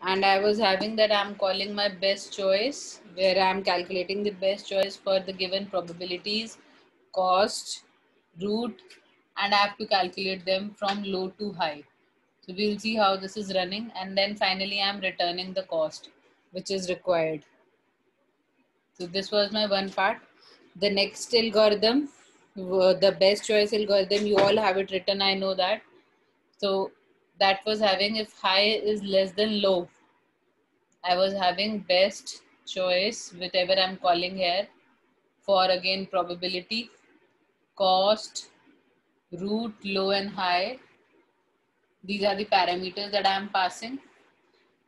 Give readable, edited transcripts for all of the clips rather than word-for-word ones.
and I was having that I'm calling my best choice, where I'm calculating the best choice for the given probabilities, cost, root, and I have to calculate them from low to high. So we'll see how this is running, and then finally I'm returning the cost which is required. So this was my one part. The next algorithm, the best choice algorithm, you all have it written, I know that. So that was having if high is less than low, I was having best choice, whatever I'm calling here, for again probability, cost, root, low and high. These are the parameters that I am passing.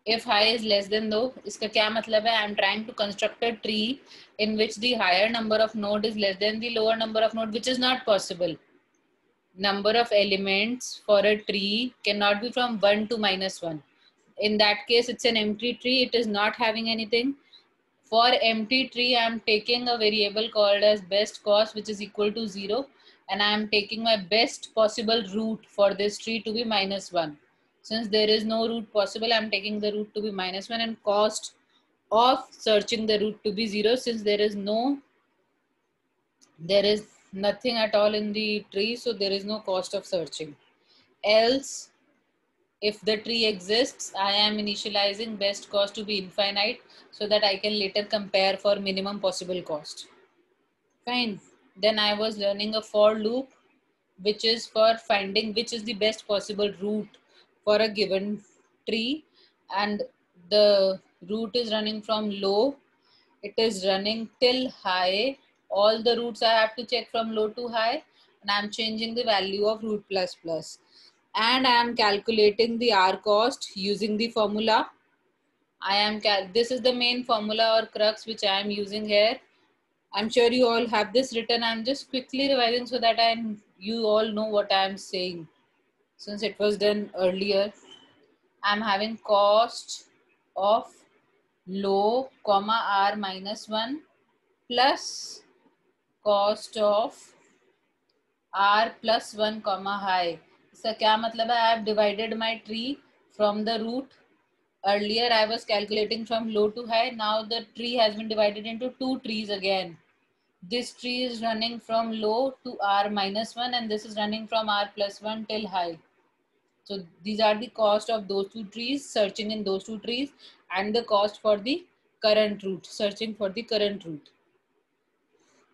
If high is less than low, इसका क्या मतलब है? I am trying to construct a tree in which the higher number of node is less than the lower number of node, which is not possible. Number of elements for a tree cannot be from 1 to -1. In that case, it's an empty tree. It is not having anything. For empty tree, I am taking a variable called as best cost, which is equal to 0. And I am taking my best possible root for this tree to be -1. Since there is no root possible, I am taking the root to be -1 and cost of searching the root to be 0, since there is nothing at all in the tree, so there is no cost of searching. Else, if the tree exists, I am initializing best cost to be infinite so that I can later compare for minimum possible cost. Fine. Then I was learning a for loop, which is for finding which is the best possible root for a given tree. And the root is running from low. It is running till high. All the roots I have to check from low to high. And I'm changing the value of root plus plus. And I am calculating the R cost using the formula. This is the main formula or crux which I am using here. I'm sure you all have this written. I'm just quickly revising so that you all know what I am saying. Since it was done earlier, I'm having cost of low comma R -1 plus cost of R plus 1 comma high. इसका क्या मतलब है? I have divided my tree from the root. Earlier I was calculating from low to high. Now the tree has been divided into two trees again. This tree is running from low to R -1 and this is running from R plus 1 till high. So these are the cost of those two trees, searching in those two trees, and the cost for the current root, searching for the current root.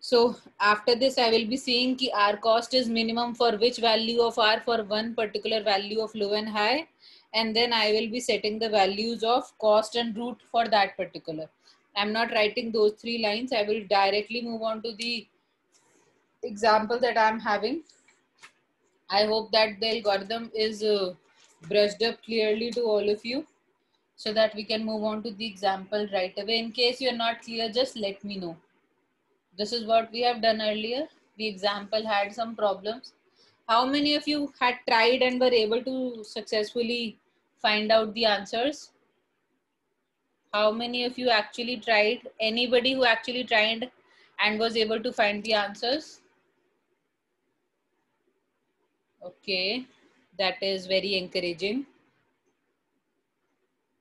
So after this, I will be seeing ki R cost is minimum for which value of R for one particular value of low and high. And then I will be setting the values of cost and root for that particular. I'm not writing those three lines. I will directly move on to the example that I'm having. I hope that the algorithm is brushed up clearly to all of you so that we can move on to the example right away. In case you're not clear, just let me know. This is what we have done earlier. The example had some problems. How many of you had tried and were able to successfully find out the answers? How many of you actually tried? Anybody who actually tried and was able to find the answers? Okay, that is very encouraging.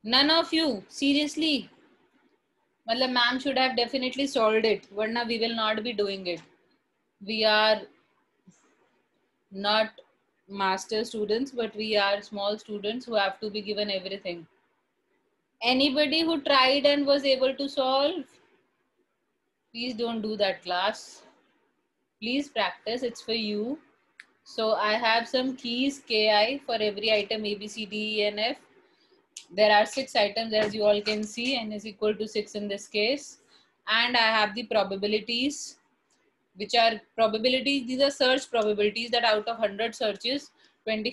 None of you, seriously. Matlab, ma'am should have definitely solved it. Varna, we will not be doing it. We are not master students, but we are small students who have to be given everything. Anybody who tried and was able to solve, please don't do that, class. Please practice, it's for you. So I have some keys KI for every item A, B, C, D, E, and F. There are 6 items as you all can see, n is equal to 6 in this case. And I have the probabilities, which are probabilities. These are search probabilities that out of 100 searches, 20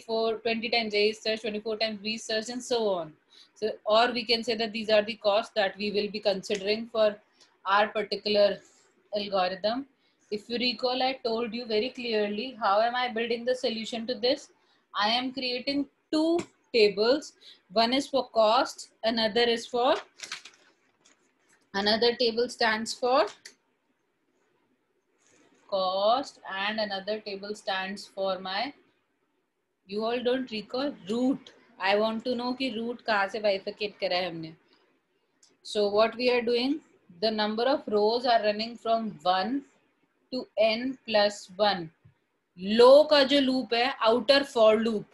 times A is search, 24 times B is search, and so on. So, or we can say that these are the costs that we will be considering for our particular algorithm. If you recall, I told you very clearly, how am I building the solution to this? I am creating two tables. One is for cost, another table stands for cost, and another table stands for my, you all don't recall, root. I want to know कि root कहाँ से bifurcate करा है हमने. So what we are doing, the number of rows are running from 1 to n plus 1. Low का जो loop है, outer for loop,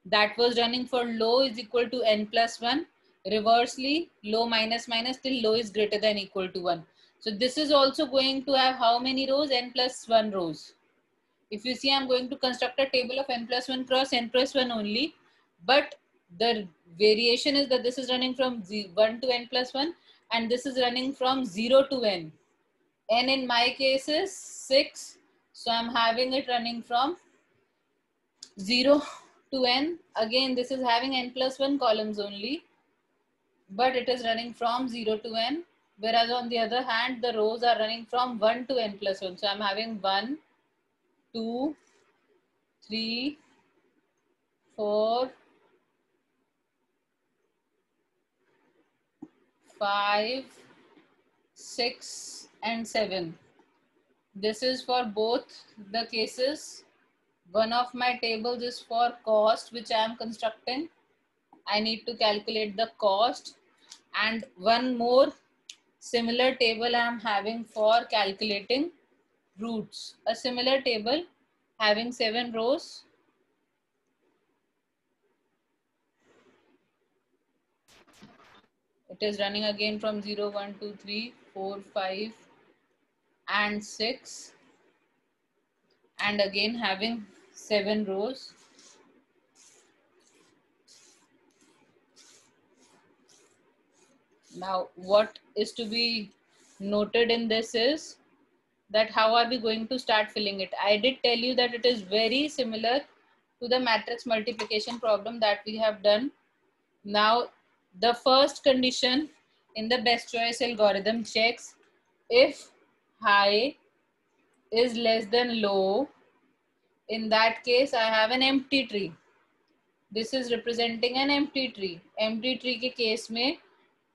that was running for low is equal to n plus 1. Reversely, low minus minus till low is greater than equal to 1. So this is also going to have how many rows? N plus 1 rows. If you see, I'm going to construct a table of n plus 1 cross n plus 1 only. But the variation is that this is running from 1 to n plus 1 and this is running from 0 to n. N in my case is 6. So I'm having it running from 0 to n. Again, this is having n plus 1 columns only, but it is running from 0 to n. Whereas on the other hand, the rows are running from 1 to n plus 1. So I'm having 1, 2, 3, 4, 5, 6, and 7. This is for both the cases. One of my tables is for cost, which I am constructing. I need to calculate the cost, and one more similar table I am having for calculating roots. A similar table having 7 rows. It is running again from 0, 1, 2, 3, 4, 5, and 6. And again having 7 rows. Now, what is to be noted in this is that how are we going to start filling it? I did tell you that it is very similar to the matrix multiplication problem that we have done. Now, the first condition in the best choice algorithm checks if high is less than low. In that case, I have an empty tree. This is representing an empty tree. Empty tree के case में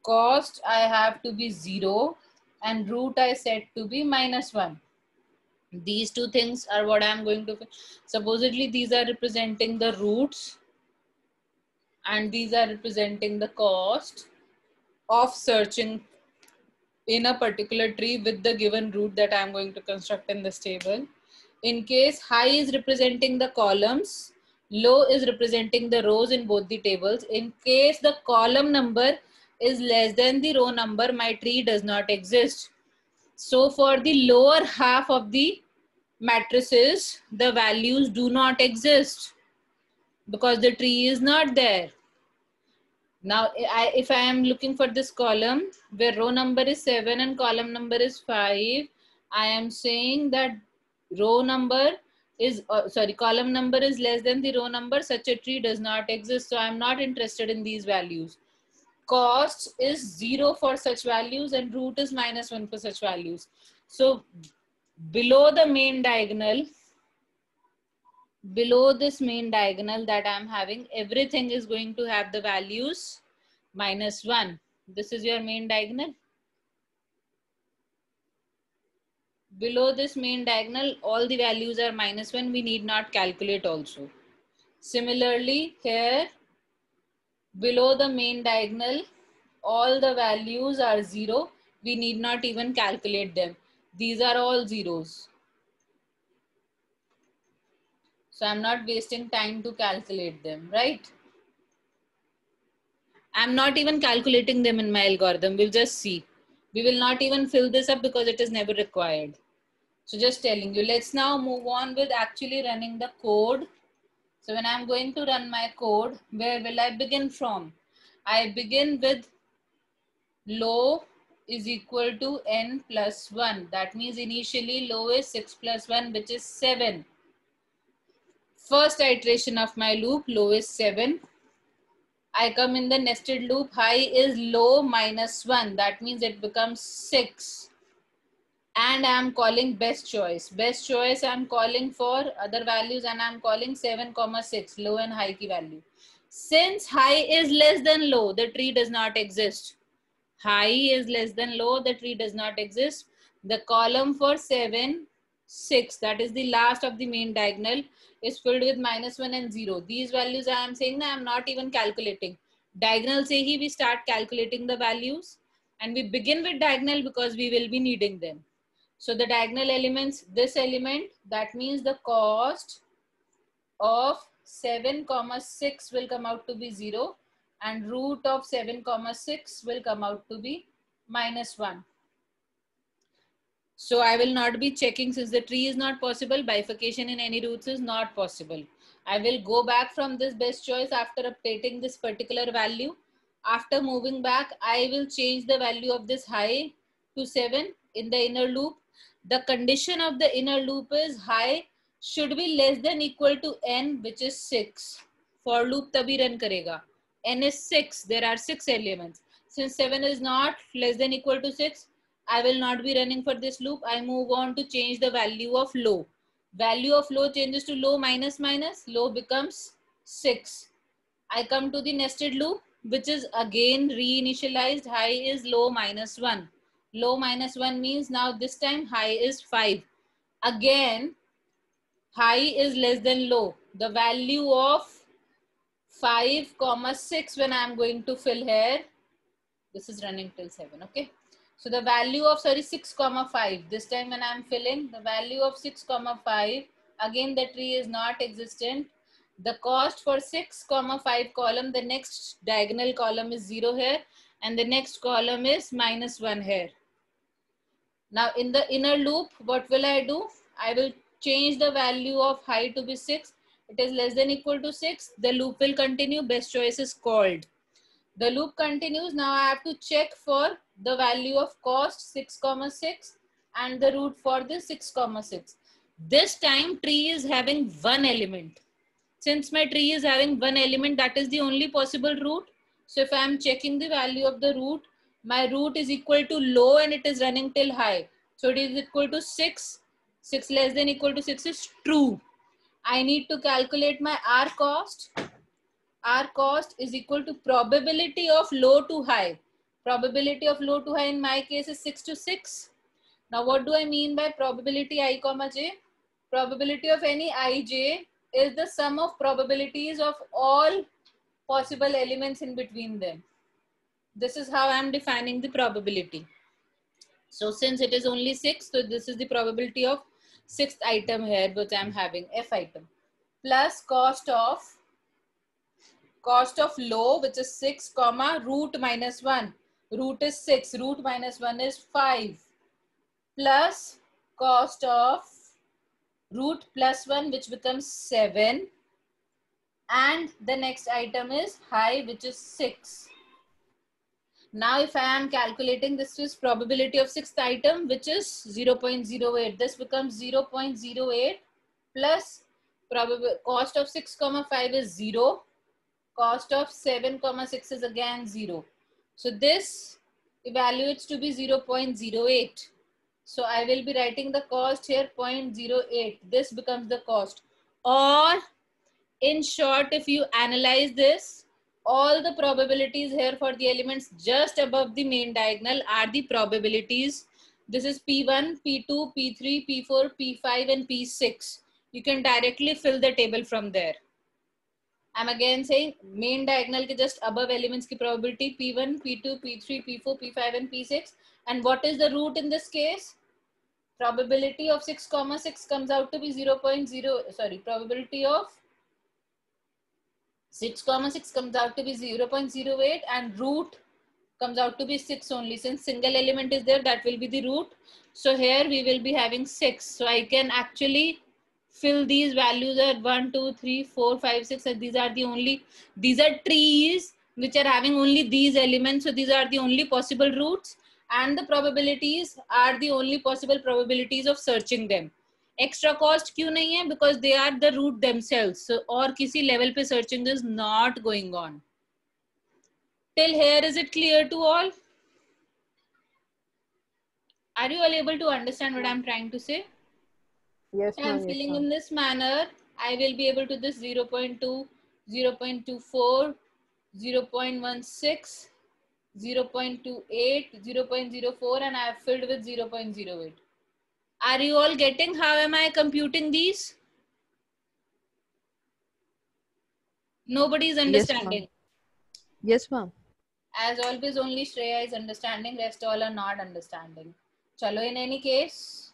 cost I have to be 0 and root I set to be -1. These two things are what I am going to, supposedly these are representing the roots and these are representing the cost of searching in a particular tree with the given root that I am going to construct in this table. In case high is representing the columns, low is representing the rows in both the tables. In case the column number is less than the row number, my tree does not exist. So for the lower half of the matrices, the values do not exist because the tree is not there. Now, if I am looking for this column where row number is 7 and column number is 5, I am saying that row number is, column number is less than the row number, such a tree does not exist. So I'm not interested in these values. Cost is 0 for such values and root is -1 for such values. So below the main diagonal, below this main diagonal that I'm having, everything is going to have the values -1. This is your main diagonal. Below this main diagonal, all the values are -1. We need not calculate also. Similarly, here below the main diagonal, all the values are 0. We need not even calculate them. These are all zeros. So I'm not wasting time to calculate them, right? I'm not even calculating them in my algorithm. We'll just see. We will not even fill this up because it is never required. So just telling you, let's now move on with actually running the code. So when I'm going to run my code, where will I begin from? I begin with low is equal to n plus 1. That means initially low is 6 plus 1, which is 7. First iteration of my loop, low is 7. I come in the nested loop, high is low -1. That means it becomes 6. And I'm calling best choice. Best choice I'm calling for other values and I'm calling 7, 6, low and high key value. Since high is less than low, the tree does not exist. High is less than low, the tree does not exist. The column for 7 6, that is the last of the main diagonal, is filled with -1 and 0. These values I am saying that I am not even calculating. Diagonal se hi we start calculating the values, and we begin with diagonal because we will be needing them. So the diagonal elements, this element, that means the cost of 7, 6 will come out to be 0, and root of 7, 6 will come out to be -1. So I will not be checking, since the tree is not possible, bifurcation in any roots is not possible. I will go back from this best choice after updating this particular value. After moving back, I will change the value of this high to 7 in the inner loop. The condition of the inner loop is high should be less than equal to n, which is 6. For loop tabhi run karega. N is 6. There are 6 elements. Since 7 is not less than equal to 6, I will not be running for this loop. I move on to change the value of low. Value of low changes to low minus minus. Low becomes 6. I come to the nested loop, which is again reinitialized. High is low minus 1. Low minus 1 means now this time high is 5. Again, high is less than low. The value of 5, 6 when I am going to fill here. This is running till 7, okay? So the value of, 6, 5. This time when I am filling, the value of 6, 5. Again, the tree is not existent. The cost for 6, 5 column, the next diagonal column is 0 here. And the next column is -1 here. Now in the inner loop, what will I do? I will change the value of high to be 6. It is less than equal to 6. The loop will continue. Best choice is called. The loop continues. Now I have to check for the value of cost 6, 6 and the root for this 6, 6. This time tree is having one element. Since my tree is having one element, that is the only possible root. So if I am checking the value of the root, my root is equal to low and it is running till high. So it is equal to 6. 6 less than equal to 6 is true. I need to calculate my R cost. R cost is equal to probability of low to high. Probability of low to high in my case is 6 to 6. Now what do I mean by probability I comma j? Probability of any ij is the sum of probabilities of all possible elements in between them. This is how I am defining the probability. So since it is only 6, so this is the probability of 6th item here, which I am having, F item, plus cost of low, which is 6, comma, root minus 1. Root is 6, root minus 1 is 5, plus cost of root plus 1, which becomes 7. And the next item is high, which is 6. Now if I am calculating, this is probability of 6th item, which is 0.08. This becomes 0.08 plus cost of 6, 5 is 0. Cost of 7, 6 is again 0. So this evaluates to be 0.08. So I will be writing the cost here 0.08. This becomes the cost. Or in short, if you analyze this, all the probabilities here for the elements just above the main diagonal are the probabilities. This is P1, P2, P3, P4, P5 and P6. You can directly fill the table from there. I'm again saying main diagonal ke just above elements ki probability P1, P2, P3, P4, P5 and P6. And what is the root in this case? Probability of 6, 6 comes out to be probability of 6, 6 comes out to be 0.08 and root comes out to be 6 only. Since single element is there, that will be the root. So here we will be having 6. So I can actually fill these values at 1, 2, 3, 4, 5, 6. And these are trees which are having only these elements. So these are the only possible roots. And the probabilities are the only possible probabilities of searching them. Extra cost क्यों नहीं है? Because they are the root themselves. So और किसी level पे searching is not going on. Till here, is it clear to all? Are you all able to understand what I'm trying to say? Yes, if I'm filling in this manner, I will be able to this 0.2, 0.24, 0.16, 0.28, 0.04 and I have filled with 0.08. Are you all getting how am I computing these? Nobody is Yes, ma'am. understanding. Yes, ma'am. As always, only Shreya is understanding, rest all are not understanding. Chalo, in any case,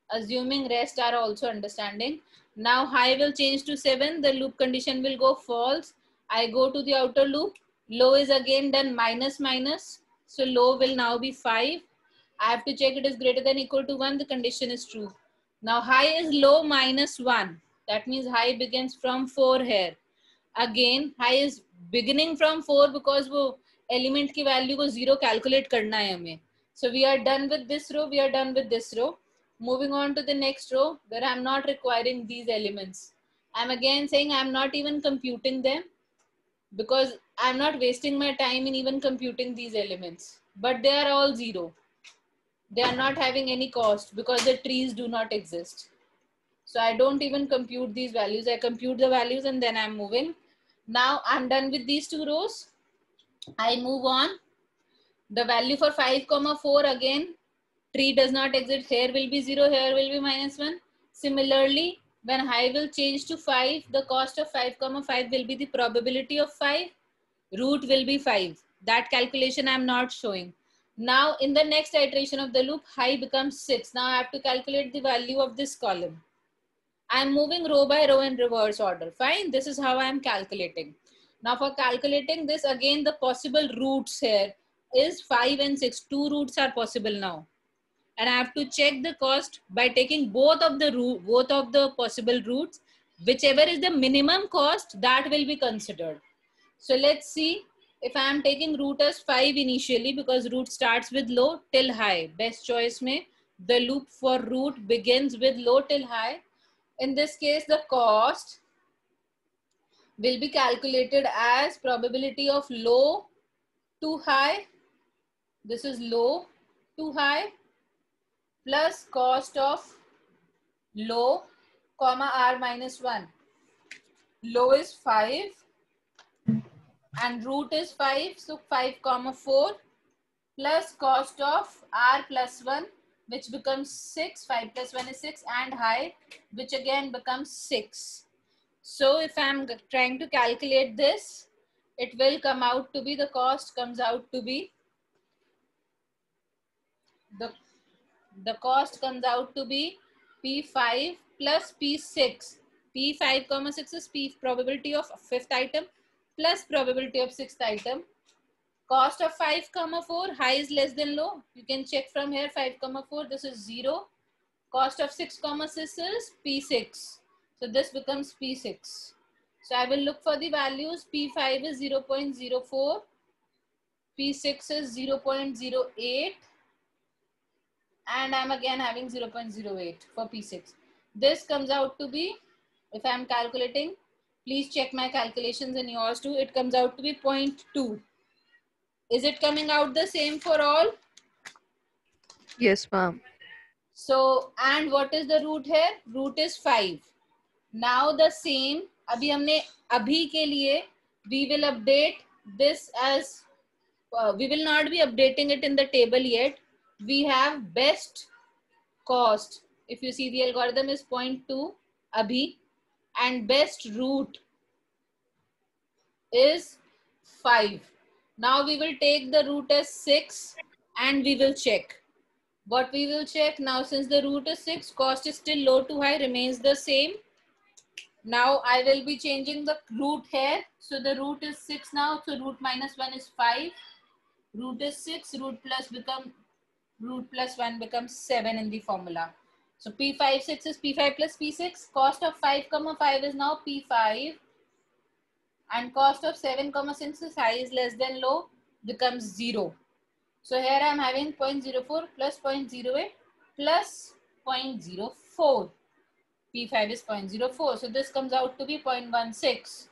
assuming rest are also understanding. Now high will change to 7, the loop condition will go false. I go to the outer loop, low is again done minus minus. So low will now be 5. I have to check it is greater than equal to 1, the condition is true. Now high is low minus 1. That means high begins from 4 here. Again high is beginning from 4 because वो element की value को 0 calculate करना है हमें. So we are done with this row, we are done with this row. Moving on to the next row where I'm not requiring these elements. I'm again saying I'm not even computing them because I'm not wasting my time in even computing these elements. But they are all 0. They are not having any cost because the trees do not exist. So I don't even compute these values. I compute the values and then I'm moving. Now I'm done with these 2 rows. I move on. The value for 5, 4 again, tree does not exist. Here will be 0, here will be minus 1. Similarly, when high will change to 5, the cost of 5, 5 will be the probability of 5. Root will be 5. That calculation I'm not showing. Now in the next iteration of the loop, high becomes 6. Now I have to calculate the value of this column. I'm moving row by row in reverse order. Fine, this is how I'm calculating. Now for calculating this, again the possible roots here is 5 and 6. 2 roots are possible now. And I have to check the cost by taking both of the possible roots. Whichever is the minimum cost, that will be considered. So let's see if I am taking root as 5 initially because root starts with low till high. Best choice mein, the loop for root begins with low till high. In this case, the cost will be calculated as probability of low to high. This is low to high plus cost of low comma r minus 1. Low is 5 and root is 5. So 5 comma 4 plus cost of r plus 1, which becomes 6. 5 plus 1 is 6, and high, which again becomes 6. So if I'm trying to calculate this, it will come out to be, the cost comes out to be, the cost comes out to be P5 plus P6. P5 comma 6 is P probability of 5th item plus probability of 6th item. Cost of 5 comma 4, high is less than low. You can check from here 5 comma 4, this is 0. Cost of 6 comma 6 is P6. So this becomes P6. So I will look for the values. P5 is 0.04. P6 is 0.08. And I'm again having 0.08 for P6. This comes out to be, if I'm calculating, please check my calculations and yours too. It comes out to be 0.2. Is it coming out the same for all? Yes, ma'am. So, and what is the root here? Root is 5. Now the same, अभी हमने अभी के लिए we will update this as, we will not be updating it in the table yet. We have best cost. If you see, the algorithm is 0.2 abhi, and best root is 5. Now we will take the root as 6 and we will check. What we will check now, since the root is 6, cost is still low to high, remains the same. Now I will be changing the root here. So the root is 6 now. So root minus 1 is 5. Root is 6. Root plus 1 becomes 7 in the formula. So P5, 6 is P5 plus P6. Cost of 5 comma 5 is now P5. And cost of 7 comma 6 is high is less than low becomes 0. So here I am having 0.04 plus 0.08 plus 0.04. P5 is 0.04. So this comes out to be 0.16.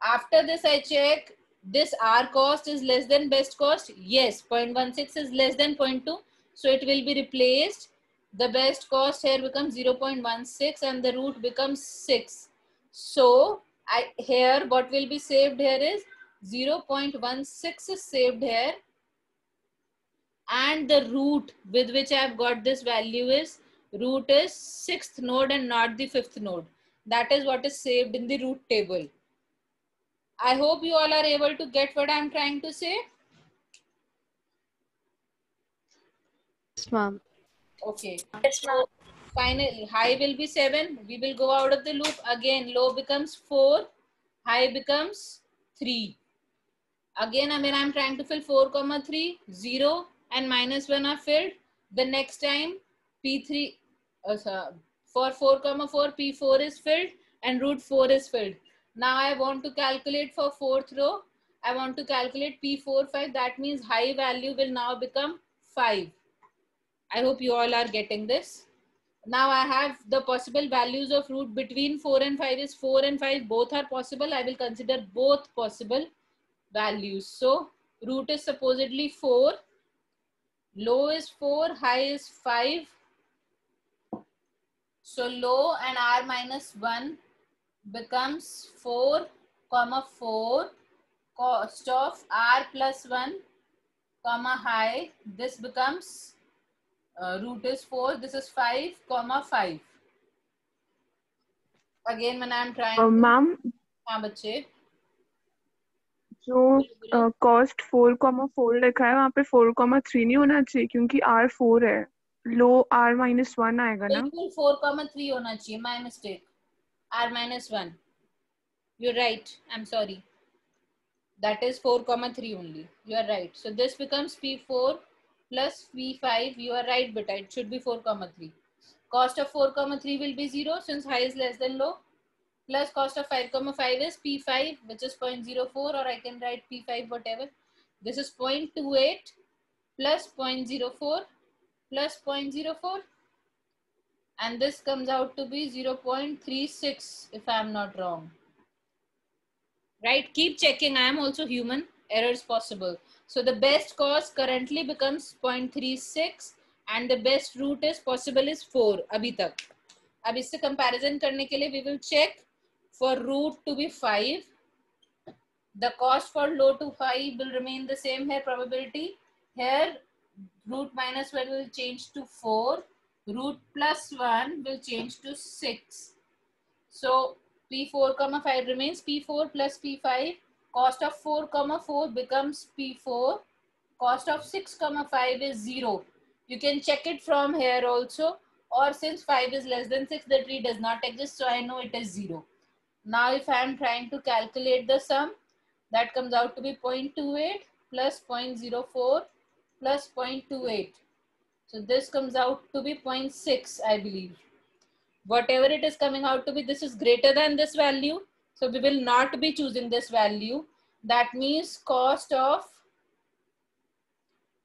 After this, I check this R cost is less than best cost. Yes, 0.16 is less than 0.2. So it will be replaced. The best cost here becomes 0.16 and the root becomes 6. So here what will be saved here is 0.16 is saved here. And the root with which I have got this value is root is 6th node and not the 5th node. That is what is saved in the root table. I hope you all are able to get what I'm trying to say. Yes, ma'am. Okay. So finally, high will be 7. We will go out of the loop. Again, low becomes 4. High becomes 3. Again, when I'm trying to fill 4, 3, 0 and -1 are filled. The next time, P3, for 4, 4, P4 is filled and root 4 is filled. Now I want to calculate for 4th row. I want to calculate P4, 5. That means high value will now become 5. I hope you all are getting this. Now I have the possible values of root between 4 and 5 is 4 and 5. Both are possible. I will consider both possible values. So root is supposedly 4. Low is 4. High is 5. So low and r minus 1 becomes 4, 4. Cost of r plus 1, high. This becomes root is 4. This is 5, 5. Again, when I am trying to... ma'am हाँ बच्चे जो cost 4,4 लिखा है वहाँ पे 4,3 नहीं होना चाहिए क्योंकि R4 है, लो R-1 आएगा ना? बिल्कुल 4,3 होना चाहिए. My mistake. R minus 1. You're right. I'm sorry. That is 4,3 only. You are right. So this becomes P4 plus P5. You are right, but it should be 4,3. Cost of 4,3 will be 0 since high is less than low. Plus cost of 5,5 is P5, which is 0.04, or I can write P5 whatever. This is 0.28 plus 0.04 plus 0.04. And this comes out to be 0.36 if I am not wrong. Right? Keep checking. I am also human. Errors possible. So the best cost currently becomes 0.36 and the best root is possible is 4 अभी तक. अब इससे comparison करने के लिए we will check for root to be 5. The cost for low to 5 will remain the same here, probability. Here root minus 1 will change to 4. Root plus 1 will change to 6. So P4, 5 remains. P4 plus P5. Cost of 4, 4 becomes P4. Cost of 6, 5 is 0. You can check it from here also. Or since 5 is less than 6, the tree does not exist. So I know it is 0. Now if I am trying to calculate the sum, that comes out to be 0.28 plus 0.04 plus 0.28. So this comes out to be 0.6, I believe. Whatever it is coming out to be, this is greater than this value. So we will not be choosing this value. That means cost of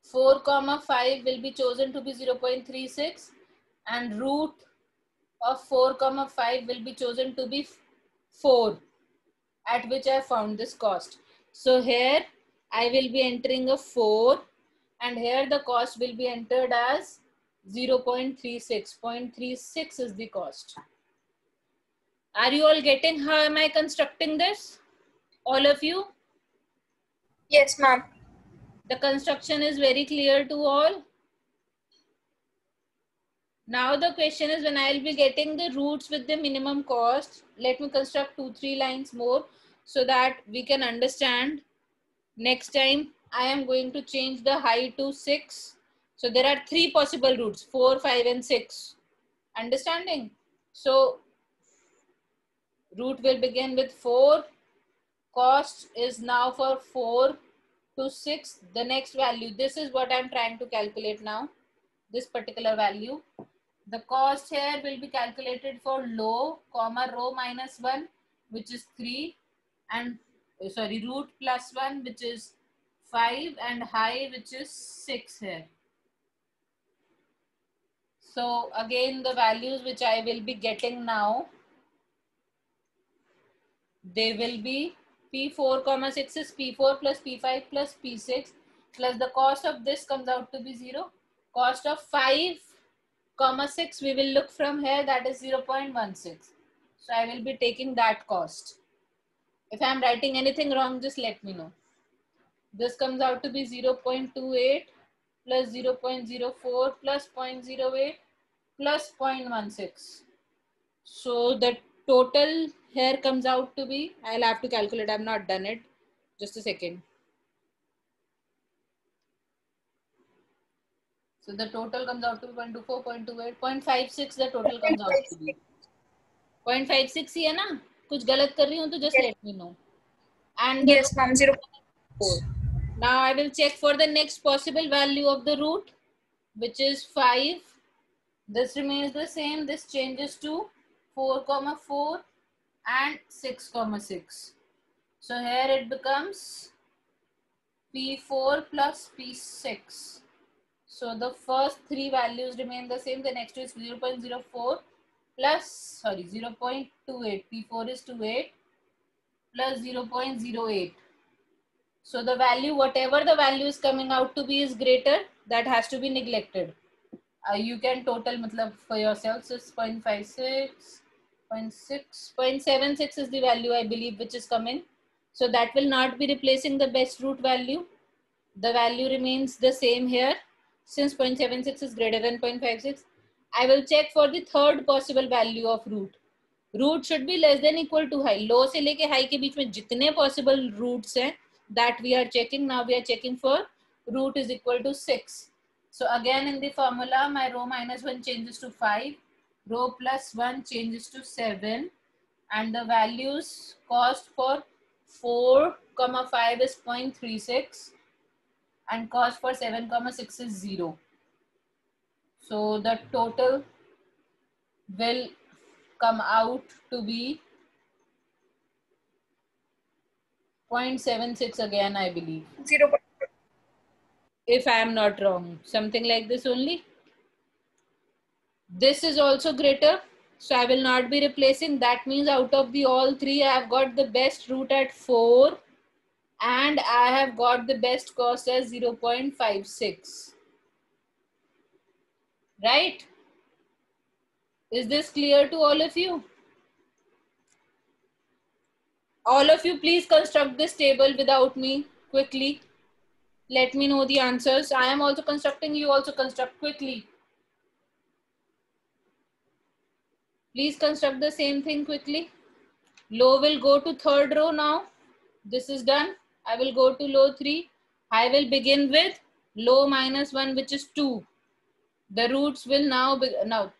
4, 5 will be chosen to be 0.36 and root of 4, 5 will be chosen to be 4, at which I found this cost. So here I will be entering a 4 and here the cost will be entered as 0.36. 0.36 is the cost. Are you all getting how am I constructing this? All of you? Yes, ma'am. The construction is very clear to all. Now the question is, when I will be getting the roots with the minimum cost, let me construct 2-3 lines more so that we can understand. Next time I am going to change the high to 6. So there are 3 possible roots, 4, 5 and 6. Understanding? So root will begin with 4. Cost is now for 4 to 6. The next value, this is what I'm trying to calculate now. This particular value. The cost here will be calculated for low, row minus 1, which is 3, and root plus 1, which is 5, and high, which is 6 here. So again, the values which I will be getting now, they will be P4, 6 is P4 plus P5 plus P6 plus the cost of this comes out to be 0. Cost of 5, 6 we will look from here, that is 0.16. So I will be taking that cost. If I am writing anything wrong, just let me know. This comes out to be 0.28 plus 0.04 plus 0.08 plus 0.16. So the total here comes out to be, I'll have to calculate, I've not done it. Just a second. So the total comes out to be 0.24, 0.28, 0.56 the total comes out to be. 0.56 ही है ना? कुछ गलत कर रही हूँ तो just Yes. let me know. And the Yes, ma'am. 0. 4. Now I will check for the next possible value of the root, which is 5. This remains the same. This changes to 4,4 and 6,6. So here it becomes P4 plus P6. So the first three values remain the same. The next is 0.04 plus, sorry, 0.28. P4 is 28 plus 0.08. So the value, whatever the value is coming out to be is greater, that has to be neglected. You can total matlab for yourself. So it's 0.56, 0.6, 0.76 is the value I believe which is coming. So that will not be replacing the best root value. The value remains the same here. Since 0.76 is greater than 0.56, I will check for the third possible value of root. Root should be less than equal to high. Low से लेके high के बीच में जितने possible roots हैं, that we are checking. Now we are checking for root is equal to 6. So again in the formula, my rho minus 1 changes to 5. Rho plus 1 changes to 7. And the values cost for 4, 5 is 0.36. And cost for 7, 6 is 0. So the total will come out to be 0.76 again, I believe. 0. If I am not wrong, something like this only. This is also greater, so I will not be replacing. That means out of the all three, I have got the best root at 4 and I have got the best cost as 0.56. Right? Is this clear to all of you? All of you, please construct this table without me quickly. Let me know the answers. I am also constructing, you also construct quickly. Please construct the same thing quickly. Low will go to third row now. This is done. I will go to low 3. I will begin with low minus 1, which is 2. The roots will now be, now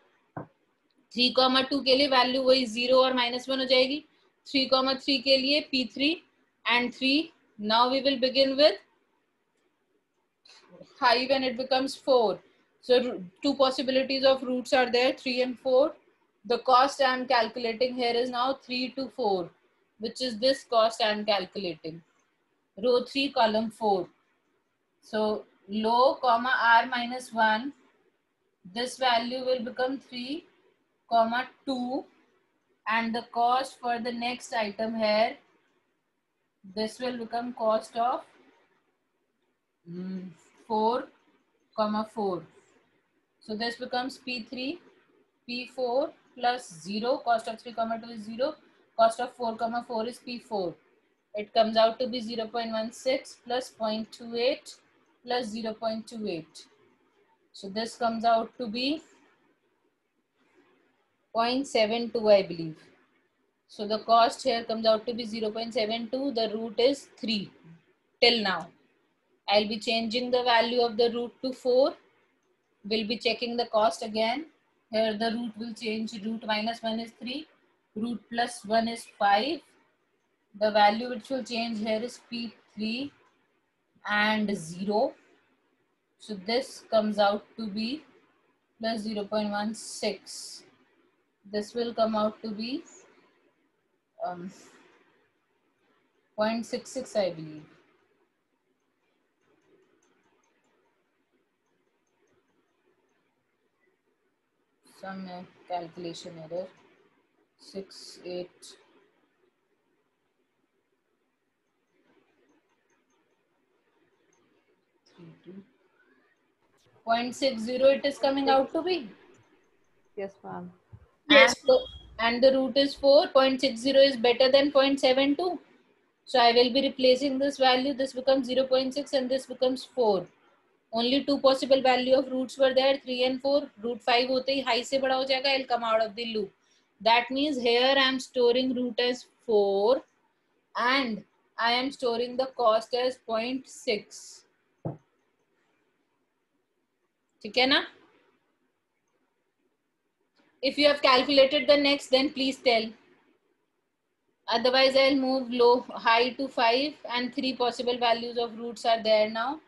3,2 के लिए value वही 0 और -1 हो जाएगी. 3,3 के लिए P3 and 3. Now we will begin with high when it becomes 4. So two possibilities of roots are there, 3 and 4. The cost I am calculating here is now 3 to 4, which is this cost I am calculating. Row 3, column 4. So low, comma R minus 1, this value will become 3, comma 2, and the cost for the next item here, this will become cost of 4, comma 4. So this becomes P3, P4 plus 0, cost of 3, comma 2 is 0, cost of 4, comma 4 is P4. It comes out to be 0.16 plus 0.28 plus 0.28. So this comes out to be 0.72, I believe. So the cost here comes out to be 0.72. The root is 3 till now. I'll be changing the value of the root to 4. We'll be checking the cost again. Here the root will change. Root minus 1 is 3. Root plus 1 is 5. The value which will change here is P3 and 0. So this comes out to be plus 0.16. This will come out to be 0.66, I believe. Some calculation error. 6, 8. 0.60 it is coming out to be. Yes, ma'am. Yes. And the root is 4. 0.60 is better than 0.72. So I will be replacing this value. This becomes 0.6 and this becomes 4. Only two possible value of roots were there, 3 and 4. Root 5 होते ही high से बड़ा हो जाएगा, it'll come out of the loop. That means here I am storing root as 4 and I am storing the cost as 0.6. ठीक है ना? If you have calculated the next, then please tell. Otherwise, I'll move high to 5 and 3 possible values of roots are there now.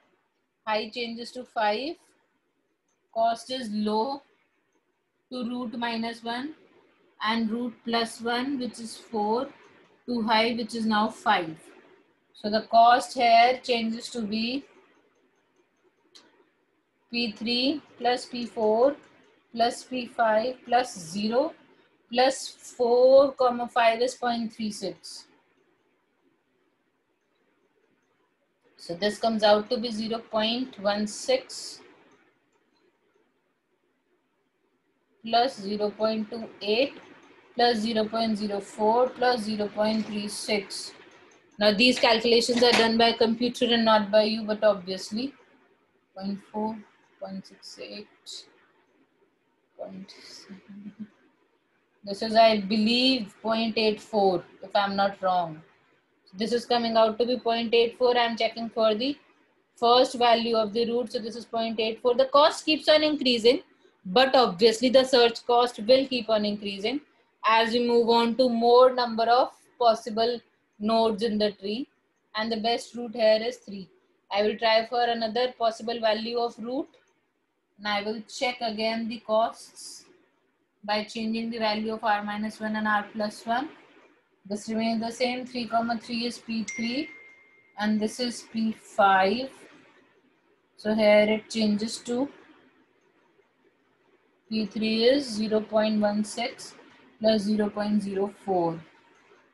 High changes to 5. Cost is low to root minus 1 and root plus 1, which is 4, to high, which is now 5. So the cost here changes to be P3 plus P4 plus P5 plus 0 plus 4 comma 5 is 0.36. So this comes out to be 0.16 plus 0.28 plus 0.04 plus 0.36. Now these calculations are done by computer and not by you, but obviously 0.4, 0.68, 0.7. This is, I believe, 0.84 if I'm not wrong. This is coming out to be 0.84. I'm checking for the first value of the root. So this is 0.84. The cost keeps on increasing, but obviously the search cost will keep on increasing as we move on to more number of possible nodes in the tree. And the best root here is 3. I will try for another possible value of root and I will check again the costs by changing the value of r minus 1 and r plus 1. This remains the same. 3 comma 3 is P3 and this is P5. So here it changes to P3 is 0.16 plus 0.04.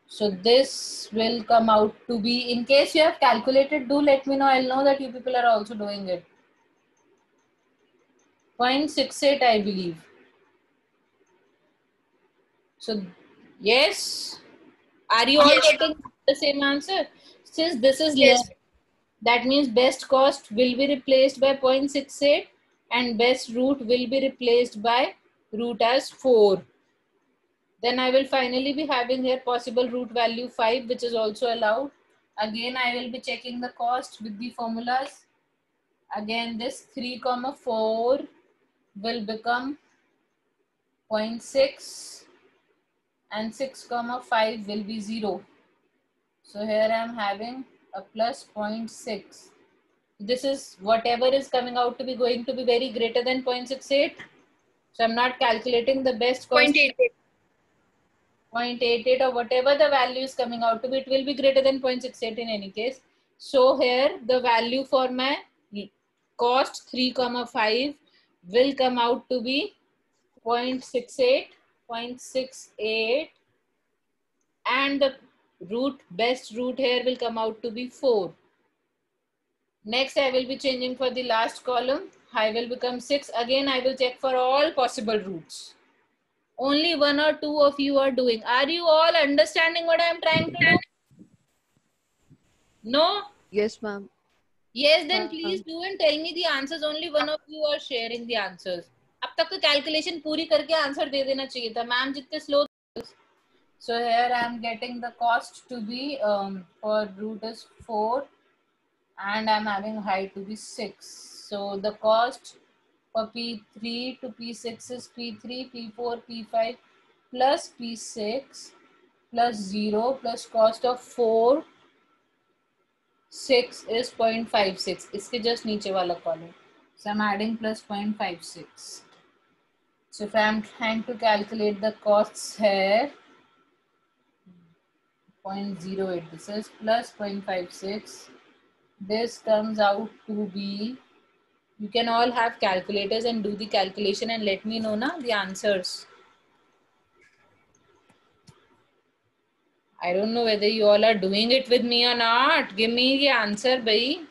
So this will come out to be, in case you have calculated, do let me know. I'll know that you people are also doing it. 0.68, I believe. So yes, are you all getting the same answer? Since this is less, that means best cost will be replaced by 0.68 and best root will be replaced by root as 4. Then I will finally be having here possible root value 5, which is also allowed. Again, I will be checking the cost with the formulas. Again, this 3 comma 4 will become 0.6 and 6 comma 5 will be 0. So here I am having a plus 0.6. This is whatever is coming out to be going to be very greater than 0.68. So I'm not calculating the best cost. 0.88 or whatever the value is coming out to be, it will be greater than 0.68 in any case. So here the value for my cost 3 comma 5 will come out to be 0.68, 0.68 and the best root here will come out to be 4. Next, I will be changing for the last column. I will become 6. Again, I will check for all possible roots. Only 1 or 2 of you are doing. Are you all understanding what I am trying to do? No? Yes, ma'am. Yes, then please do and tell me the answers. Only 1 of you are sharing the answers. अब तक तो calculation पूरी करके answer दे देना चाहिए था ma'am, जितने slow. So here I am getting the cost to be for root is 4 and I'm having height to be 6. So the cost for P3 to P6 is P3, P4, P5 plus P6 plus 0 plus cost of 4, 6 is 0.56. इसके just नीचे वाला column. So I'm adding plus 0.56. So if I'm trying to calculate the costs here, 0.08, this is plus 0.56. This comes out to be, you can all have calculators and do the calculation and let me know na the answers. I don't know whether you all are doing it with me or not. Give me the answer, bhai.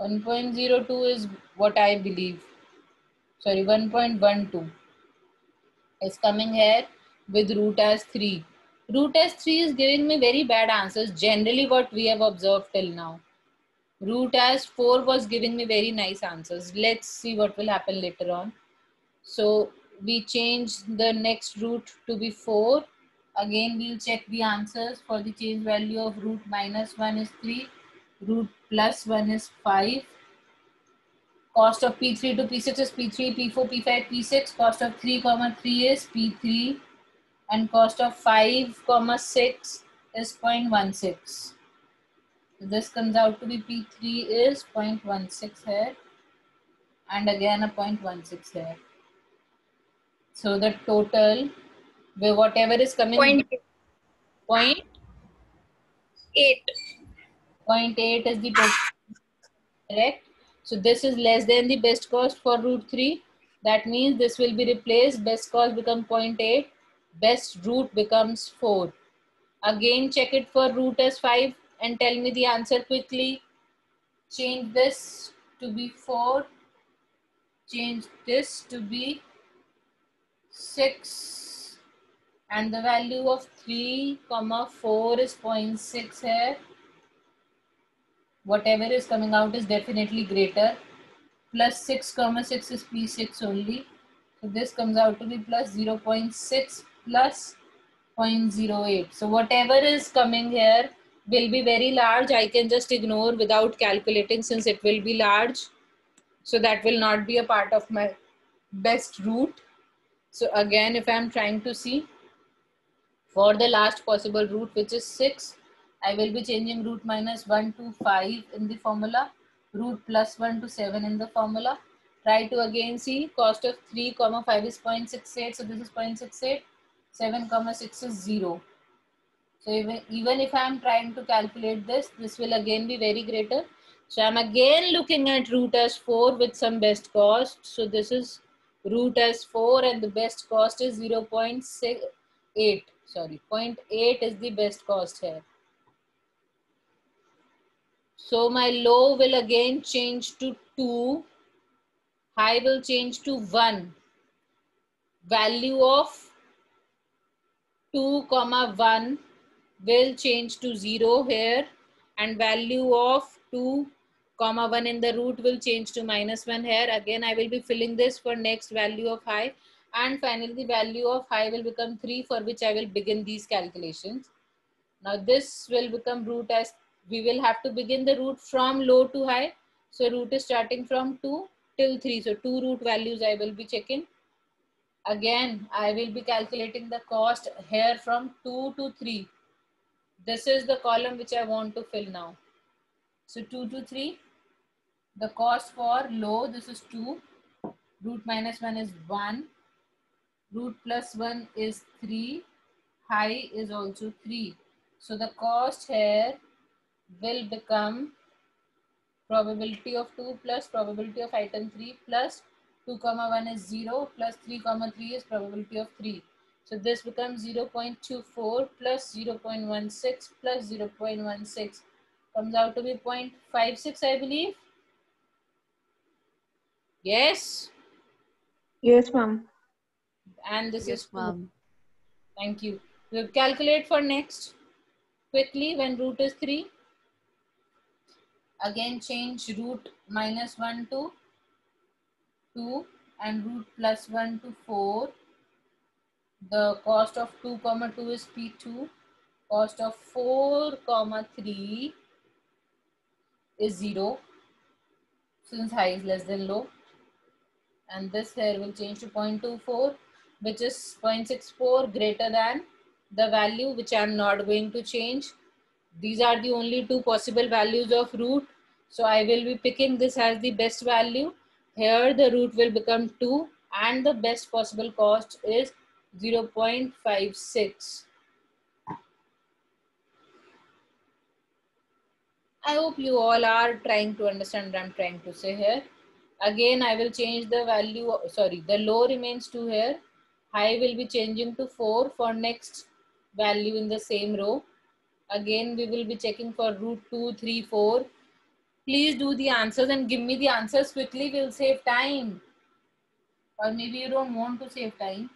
$1.02 is what I believe. sorry, 1.12 is coming here with root as 3. Root as 3 is giving me very bad answers, generally what we have observed till now. Root as 4 was giving me very nice answers. Let's see what will happen later on. So we change the next root to be 4. Again, we'll check the answers. For the change value of root minus 1 is 3. Root plus 1 is 5. Cost of P3 to P6 is P3, P4, P5, P6. Cost of 3, 3 is P3. And cost of 5, 6 is 0.16. So this comes out to be P3 is 0.16 here. And again a 0.16 here. So the total, whatever is coming, 0.8 is the total, correct? So this is less than the best cost for root 3. That means this will be replaced. Best cost becomes 0.8. Best root becomes 4. Again, check it for root as 5 and tell me the answer quickly. Change this to be 4. Change this to be 6. And the value of 3, 4 is 0.6 here. Whatever is coming out is definitely greater. Plus 6, 6 is P6 only. So this comes out to be plus 0.6 plus 0.08. So whatever is coming here will be very large. I can just ignore without calculating since it will be large. So that will not be a part of my best root. So again, if I'm trying to see for the last possible root, which is 6, I will be changing root minus 1 to 5 in the formula, root plus 1 to 7 in the formula. Try to again see cost of 3, 5 is 0.68. So this is 0.68. 7, 6 is 0. So even if I am trying to calculate this, this will again be very greater. So I'm again looking at root as 4 with some best cost. So this is root as 4 and the best cost is 0.8. Sorry, 0.8 is the best cost here. So my low will again change to 2. High will change to 1. Value of 2, 1 will change to 0 here, and value of 2, 1 in the root will change to -1 here. Again, I will be filling this for next value of high, and finally the value of high will become 3, for which I will begin these calculations. Now this will become root as, we will have to begin the root from low to high. So root is starting from 2 till 3. So 2 root values I will be checking. Again, I will be calculating the cost here from 2 to 3. This is the column which I want to fill now. So 2 to 3, the cost for low, this is 2. Root minus 1 is 1. Root plus 1 is 3. High is also 3. So the cost here will become probability of 2 plus probability of item 3 plus 2, 1 is 0 plus 3, 3 is probability of 3. So this becomes 0.24 plus 0.16 plus 0.16. Comes out to be 0.56, I believe. Yes? Yes, ma'am. And this Yes, is 2. ma'am. Thank you. We'll calculate for next quickly when root is 3. Again, change root minus 1 to 2 and root plus 1 to 4. The cost of 2, 2 is P2. Cost of 4, 3 is 0 since high is less than low. And this here will change to 0.24, which is 0.64 greater than the value which I am not going to change. These are the only two possible values of root. So I will be picking this as the best value. Here the root will become 2 and the best possible cost is 0.56. I hope you all are trying to understand what I'm trying to say here. Again, I will change the value, sorry, the low remains 2 here. High will be changing to 4 for next value in the same row. Again, we will be checking for root 2, 3, 4. Please do the answers and give me the answers quickly. We'll save time. or maybe you don't want to save time,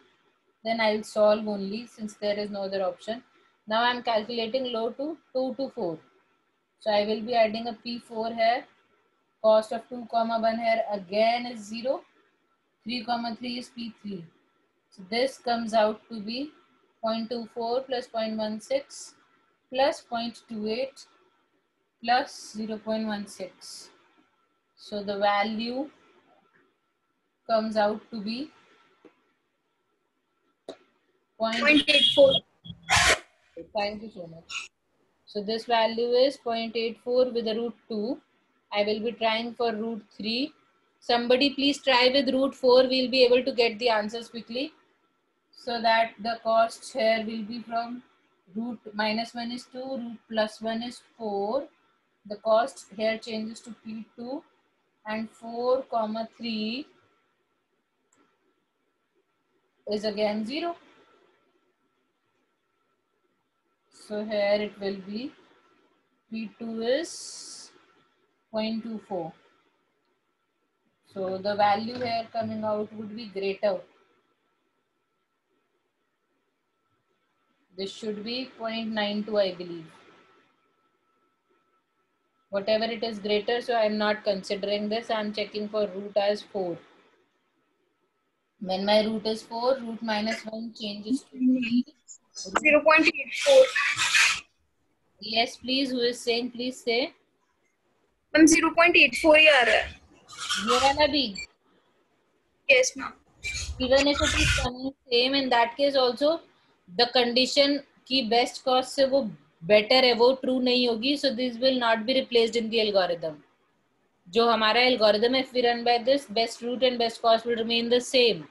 then I'll solve only since there is no other option. Now I'm calculating low to 2 to 4. So I will be adding a P4 here. Cost of 2 comma 1 here again is 0. 3 comma 3 is P3. So this comes out to be 0.24 plus 0.16 plus 0.28 plus 0.16. So the value comes out to be 0.84. Thank you so much. So this value is 0.84 with a root 2. I will be trying for root 3. Somebody please try with root 4. We'll be able to get the answers quickly. So that the cost here will be from root minus 1 is 2, root plus 1 is 4. The cost here changes to P2 and 4 comma 3 is again 0. So here it will be P2 is 0.24. So the value here coming out would be greater. This should be 0.92, I believe. Whatever it is greater, so I'm not considering this. I'm checking for root as 4. When my root is 4, root minus 1 changes to 3. 0.84. Yes, please. Who is saying? Please say. Ma'am 0.84 ही आ रहा है. ये वाला भी. Yes, ma'am. Even if it is coming same, in that case also, the condition की best cost से वो better है, वो true नहीं होगी. So this will not be replaced in the algorithm. जो हमारा algorithm, if we run by this, best root and best cost will remain the same.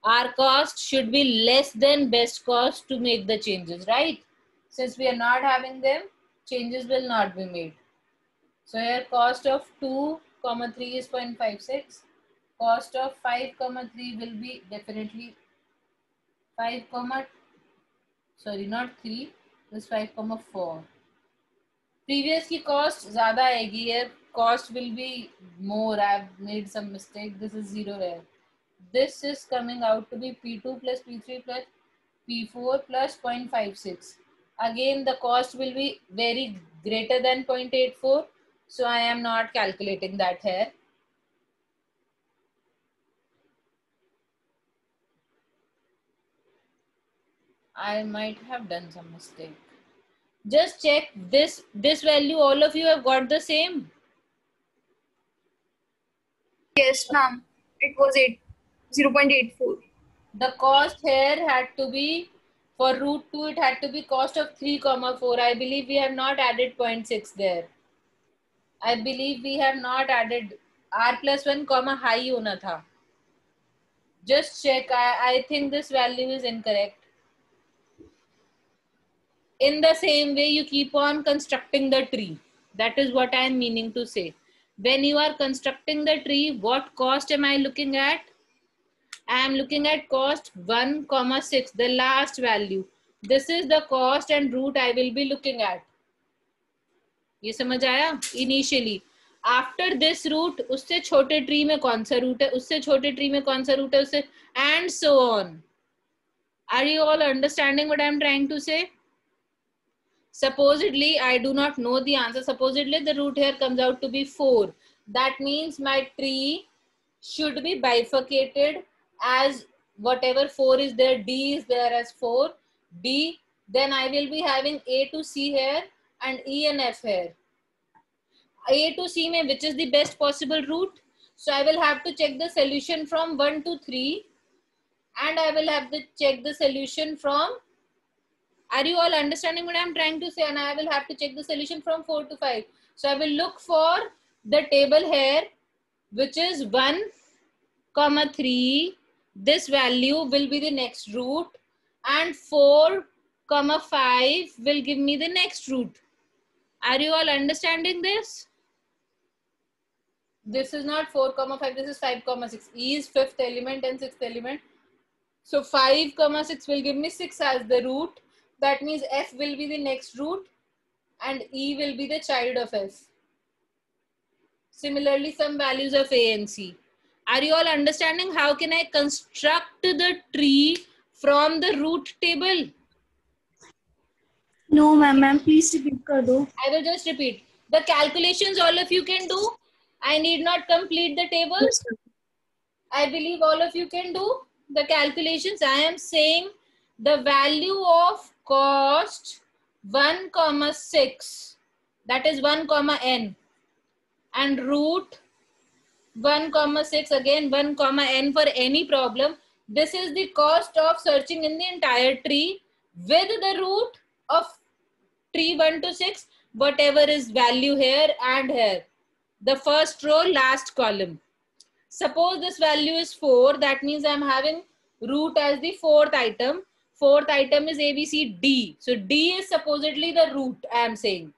Our cost should be less than best cost to make the changes, right? Since we are not having them, changes will not be made. So here cost of 2 comma 3 is 0.56. Cost of 5 comma 3 will be definitely 5 comma, sorry, not 3, this 5 comma 4. Previous की cost ज़्यादा आएगी, here cost will be more. I've made some mistake. This is 0 here. This is coming out to be P2 plus P3 plus P4 plus 0.56. Again, the cost will be very greater than 0.84. So I am not calculating that here. I might have done some mistake. Just check this value. All of you have got the same. Yes, ma'am. It was 0.84. The cost here had to be, for root 2, it had to be cost of 3 comma 4. I believe we have not added 0.6 there. I believe we have not added r plus 1 comma high hona tha. Just check. I think this value is incorrect. In the same way, you keep on constructing the tree. That is what I am meaning to say. When you are constructing the tree, what cost am I looking at? I am looking at cost 1 comma 6, the last value. This is the cost and root I will be looking at. ये समझ आया? Initially. After this root, उससे छोटे tree में कौन सा root है? उससे छोटे tree में कौन सा root है? उससे, and so on. Are you all understanding what I am trying to say? Supposedly, I do not know the answer. Supposedly, the root here comes out to be 4. That means my tree should be bifurcated as whatever 4 is there, D is there as 4, D. Then I will be having A to C here and E and F here. A to C mein which is the best possible root? So I will have to check the solution from 1 to 3 and I will have to check the solution from, are you all understanding what I am trying to say? And I will have to check the solution from 4 to 5. So I will look for the table here, which is 1 comma 3. This value will be the next root and 4 comma 5 will give me the next root. Are you all understanding this? This is not 4 comma 5. This is 5 comma 6. E is 5th element and 6th element. So 5 comma 6 will give me 6 as the root. That means F will be the next root and E will be the child of F. Similarly, some values of A and C. Are you all understanding how can I construct the tree from the root table? No, ma'am, please repeat कर दो. I will just repeat. The calculations all of you can do. I need not complete the table. Yes, ma'am. I believe all of you can do the calculations. I am saying the value of cost 1,6, that is 1,n, and root 1,6, again 1,n for any problem. This is the cost of searching in the entire tree with the root of tree 1 to 6, whatever is value here and here. The first row, last column. Suppose this value is 4, that means I'm having root as the fourth item. Fourth item is A, B, C, D. So D is supposedly the root, I am saying.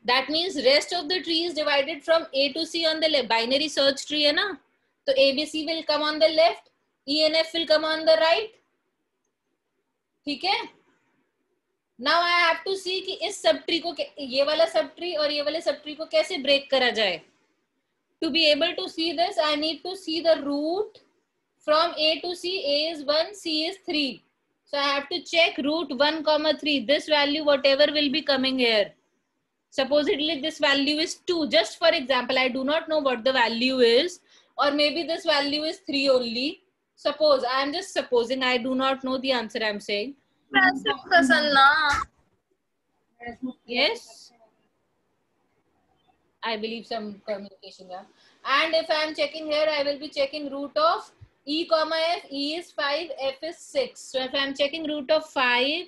That means rest of the tree is divided from A to C on the left. Binary search tree, hai na? So A, B, C will come on the left. E and F will come on the right. ठीक है? Now I have to see कि इस sub tree को, ये वाला sub tree और ये वाले सब ट्री को कैसे ब्रेक करा जाए. To be able to see this, I need to see the root from A to C. A is 1, C is 3. So I have to check root 1,3. This value, whatever will be coming here. Supposedly this value is 2. Just for example, I do not know what the value is. Or maybe this value is 3 only. Suppose, I am just supposing. I do not know the answer I am saying. Yes. I believe some communication there. And if I am checking here, I will be checking root of E comma F. E is 5, F is 6. So if I am checking root of 5,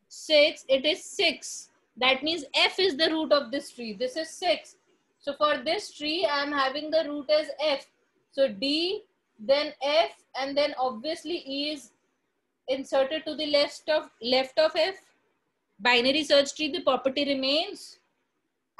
6, it is 6. That means F is the root of this tree. This is 6. So for this tree, I am having the root as F. So D, then F, and then obviously E is inserted to the left of F. Binary search tree, the property remains.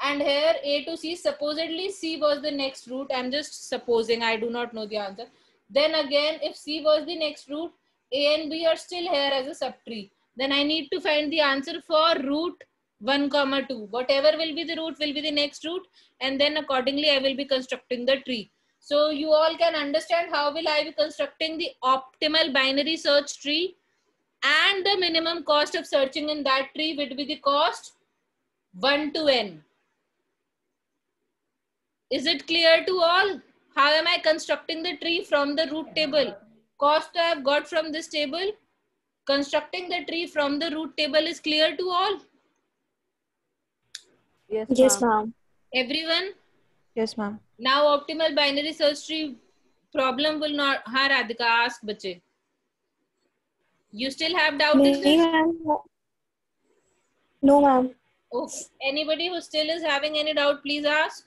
And here A to C, supposedly C was the next root. I'm just supposing, I do not know the answer. Then again, if C was the next root, A and B are still here as a subtree. Then I need to find the answer for root 1, 2. Whatever will be the root will be the next root. And then accordingly, I will be constructing the tree. So you all can understand how will I be constructing the optimal binary search tree. And the minimum cost of searching in that tree would be the cost 1 to n. Is it clear to all? How am I constructing the tree from the root table? Cost I have got from this table. Constructing the tree from the root table is clear to all? Yes, Yes, ma'am. ma'am. Everyone? Yes, ma'am. Now optimal binary search tree problem will not. Ha Radhika, ask bache. You still have doubt in नहीं, this? ma'am. No, ma'am. Okay. Anybody who still is having any doubt, please ask.